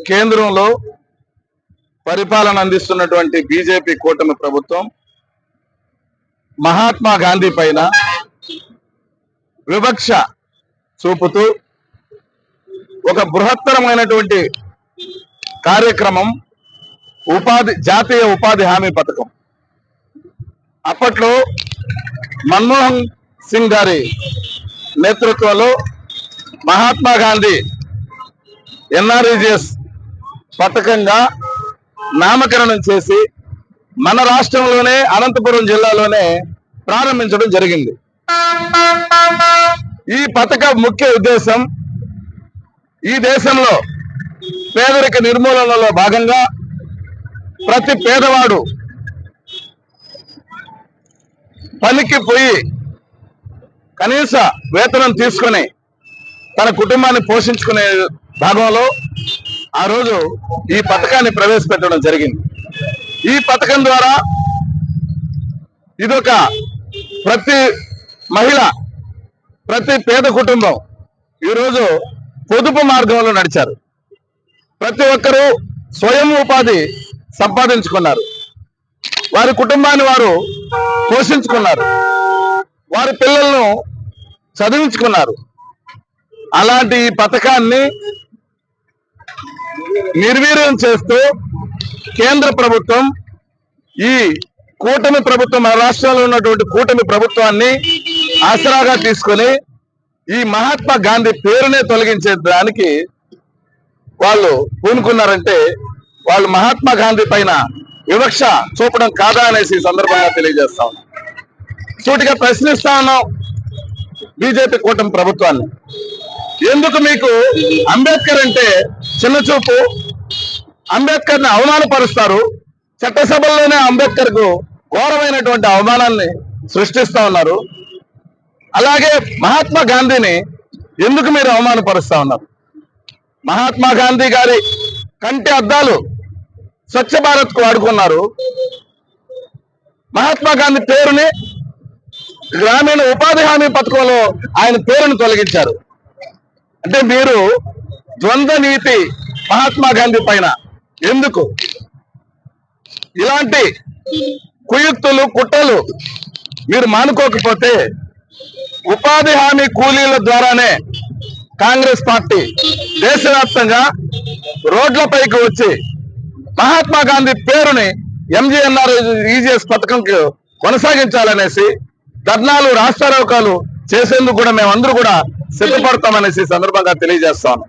కేంద్రంలో పరిపాలన అందిస్తున్నటువంటి బీజేపీ కూటమి ప్రభుత్వం మహాత్మా గాంధీ పైన వివక్ష చూపుతూ ఒక బృహత్తరమైనటువంటి కార్యక్రమం జాతీయ ఉపాధి హామీ పథకం. అప్పట్లో మన్మోహన్ సింగ్ గారి నేతృత్వంలో మహాత్మా గాంధీ ఎన్ఆర్ఈజీఎస్ పథకంగా నామకరణం చేసి మన రాష్ట్రంలోనే అనంతపురం జిల్లాలోనే ప్రారంభించడం జరిగింది. ఈ పథక ముఖ్య ఉద్దేశం ఈ దేశంలో పేదరిక నిర్మూలనలో భాగంగా ప్రతి పేదవాడు పనికి పోయి కనీస వేతనం తీసుకొని తన కుటుంబాన్ని పోషించుకునే భాగంలో ఆ రోజు ఈ పథకాన్ని ప్రవేశపెట్టడం జరిగింది. ఈ పథకం ద్వారా ఇదొక ప్రతి మహిళ, ప్రతి పేద కుటుంబం ఈరోజు పొదుపు మార్గంలో నడిచారు. ప్రతి ఒక్కరూ స్వయం ఉపాధి సంపాదించుకున్నారు, వారి కుటుంబాన్ని వారు పోషించుకున్నారు, వారి పిల్లలను చదివించుకున్నారు. అలాంటి ఈ పథకాన్ని నిర్వీర్యం చేస్తూ కేంద్ర ప్రభుత్వం ఈ కూటమి ప్రభుత్వం, మన రాష్ట్రంలో ఉన్నటువంటి కూటమి ప్రభుత్వాన్ని ఆసరాగా తీసుకొని ఈ మహాత్మా గాంధీ పేరునే తొలగించే దానికి వాళ్ళు పూనుకున్నారంటే వాళ్ళు మహాత్మా గాంధీ పైన వివక్ష చూపడం కాదా అనేసి సందర్భంగా తెలియజేస్తా ఉన్నాం. సూటిగా ప్రశ్నిస్తా ఉన్నాం బీజేపీ కూటమి ప్రభుత్వాన్ని. ఎందుకు మీకు అంబేద్కర్ అంటే చిన్న చూపు? అంబేద్కర్ ని అవమానపరుస్తారు. చట్టసభల్లోనే అంబేద్కర్ కు ఘోరమైనటువంటి అవమానాన్ని సృష్టిస్తా ఉన్నారు. అలాగే మహాత్మా గాంధీని ఎందుకు మీరు అవమానపరుస్తా ఉన్నారు? మహాత్మా గాంధీ గారి కంటి అద్దాలు స్వచ్ఛ భారత్ కు వాడుకున్నారు. మహాత్మా గాంధీ పేరుని గ్రామీణ ఉపాధి హామీ పథకంలో ఆయన పేరును తొలగించారు. అంటే మీరు ద్వంద్వ నీతి మహాత్మా గాంధీ పైన ఎందుకు? ఇలాంటి కుయుక్తులు, కుట్రలు మీరు మానుకోకపోతే ఉపాధి హామీ కూలీల ద్వారానే కాంగ్రెస్ పార్టీ దేశవ్యాప్తంగా రోడ్లపైకి వచ్చి మహాత్మా గాంధీ పేరుని ఎంజీఎన్ఆర్ఈజీఎస్ పథకంకి కొనసాగించాలనేసి ధర్నాలు, రాస్తారోకాలు చేసేందుకు కూడా మేమందరూ కూడా సిద్ధపడతామనేసి సందర్భంగా తెలియజేస్తాను.